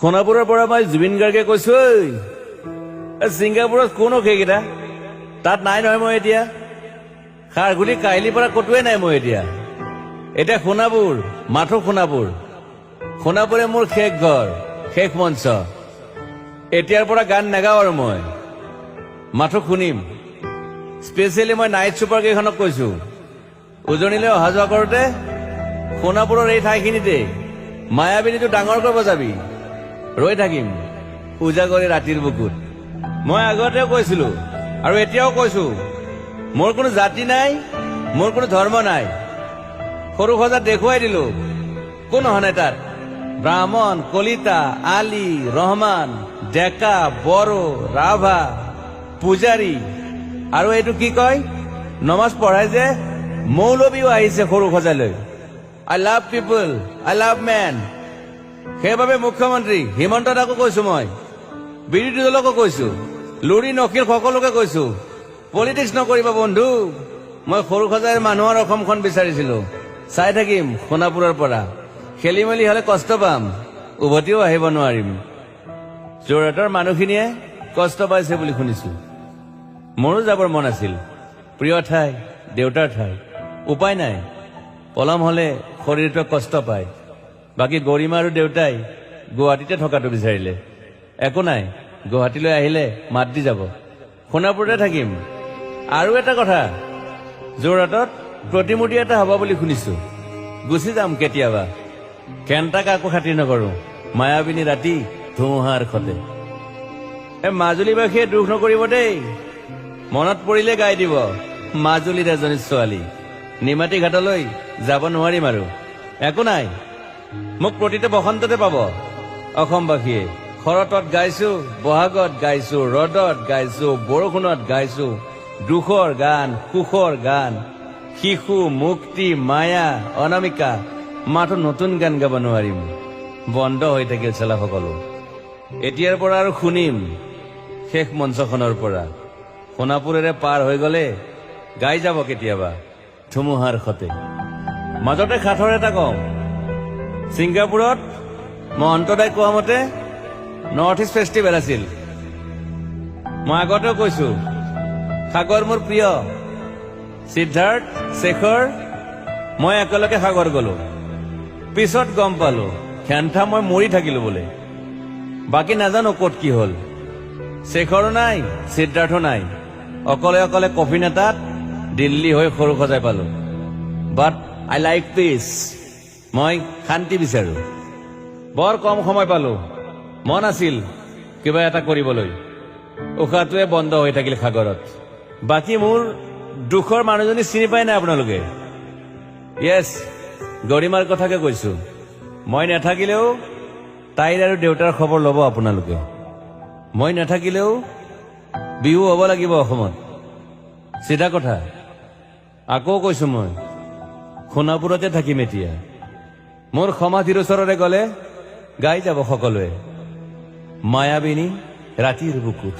সোণাপুৰৰ পৰা মই জুবিন গাৰ্গে কৈছো, ছিংগাপুৰত কোনো সেইকেইটা তাত নাই নহয়। মই এতিয়া খাৰঘুলি কাহিলীৰ পৰা কতোৱে নাই। মই এতিয়া সোণাপুৰ, মাথো সোণাপুৰ। সোণাপুৰে মোৰ শেষ ঘৰ, শেষ মঞ্চ। এতিয়াৰ পৰা গান নাগাওঁ আৰু মই মাথো শুনিম। স্পেচিয়েলি মই নাইট ছুপাৰ কেইখনক কৈছো, উজনিলৈ অহা যোৱা কৰোতে সোণাপুৰৰ এই ঠাইখিনিতে মায়াবিনীটো ডাঙৰকৈ বজাবি। ৰৈ থাকিম উজাগৰে ৰাতিৰ বুকুত। মই আগতেও কৈছিলো আৰু এতিয়াও কৈছো, মোৰ কোনো জাতি নাই, মোৰ কোনো ধৰ্ম নাই। সৰু সজাত দেখুৱাই দিলো কোন অহা নাই তাত। ব্ৰাহ্মণ, কলিতা, আলী, ৰহমান, ডেকা, বড়ো, ৰাভা, পূজাৰী আৰু এইটো কি কয় নমাজ পঢ়াই যে মৌলবীও আহিছে সৰু সজালৈ। I love people, I love man. সেইবাবে মুখ্যমন্ত্ৰী হিমন্ত দাকো কৈছো, মই বিৰোধী দলকো কৈছো, লুৰি নকিল সকলোকে কৈছো, পলিটিক্স নকৰিবা বন্ধু। মই সৰু সজাইৰ মানুহৰ অসমখন বিচাৰিছিলো। চাই থাকিম সোণাপুৰৰ পৰা। খেলি মেলি হলে কষ্ট পাম, উভতিও আহিব নোৱাৰিম। যোৰহাটৰ মানুহখিনিয়ে কষ্ট পাইছে বুলি শুনিছো। মোৰো যাবৰ মন আছিল। প্ৰিয় ঠাই, দেউতাৰ ঠাই। উপায় নাই, পলম হলে শৰীৰটোৱে কষ্ট পায়। বাকী গৰিমা আৰু দেউতাই গুৱাহাটীতে থকাটো বিচাৰিলে। একো নাই, গুৱাহাটীলৈ আহিলে মাত দি যাব। সোণাপুৰতে থাকিম। আৰু এটা কথা, যোৰহাটত প্ৰতিমূৰ্তি এটা হ'ব বুলি শুনিছো। গুচি যাম কেতিয়াবা। কেণ্টা কাকো খাতিৰ নকৰো। মায়াবিনী ৰাতি ধুমুহাৰ খতে। মাজুলীবাসীয়ে দুখ নকৰিব দেই। মনত পৰিলে গাই দিব মাজুলীৰ এজনী ছোৱালী। নিমাতী ঘাটলৈ যাব নোৱাৰিম আৰু। একো নাই, মোক প্ৰতিটো বসন্ততে পাব অসমবাসীয়ে। শৰতত গাইছো, বহাগত গাইছো, ৰ'দত গাইছো, বৰষুণত গাইছো। দুখৰ গান, সুখৰ গান, শিশু, মুক্তি, মায়া, অনামিকা। মাথো নতুন গান গাব নোৱাৰিম। বন্ধ হৈ থাকিল চেলা সকলো। এতিয়াৰ পৰা আৰু শুনিম শেষ মঞ্চখনৰ পৰা। সোণাপুৰেৰে পাৰ হৈ গলে গাই যাব কেতিয়াবা ধুমুহাৰ খতে। মাজতে সাঁথৰ এটা কওঁ, ছিংগাপুৰত মহন্তদাই কোৱা মতে নৰ্থ ইষ্ট ফেষ্টিভেল আছিল। মই আগতেও কৈছো, সাগৰ মোৰ প্ৰিয়। সিদ্ধাৰ্থ, শেখৰ, মই একেলগে সাগৰ গলো। পিছত গম পালো খেন্থা মই মৰি থাকিলো বোলে। বাকী নাজানো ক'ত কি হল। শেখৰো নাই, সিদ্ধাৰ্থো নাই। অকলে অকলে কফিন এটাত দিল্লী হৈ সৰু সজাই পালো। বাট আই লাইক পিচ। মই শান্তি বিচাৰো। বৰ কম সময় পালো। মন আছিল কিবা এটা কৰিবলৈ। উশাহটোৱে বন্ধ হৈ থাকিল সাগৰত। বাকী মোৰ দুখৰ মানুহজনী চিনি পাই নাই আপোনালোকে? য়েছ, গৰিমাৰ কথাকে কৈছো। মই নাথাকিলেও তাইৰ আৰু দেউতাৰ খবৰ ল'ব আপোনালোকে। মই নাথাকিলেও বিহু হ'ব লাগিব অসমত। চিধা কথা। আকৌ কৈছো, মই সোণাপুৰতে থাকিম এতিয়া। মোৰ সমাধিৰ ওচৰৰে গলে গাই যাব সকলোৱে মায়াবিনী ৰাতিৰ বুকুত।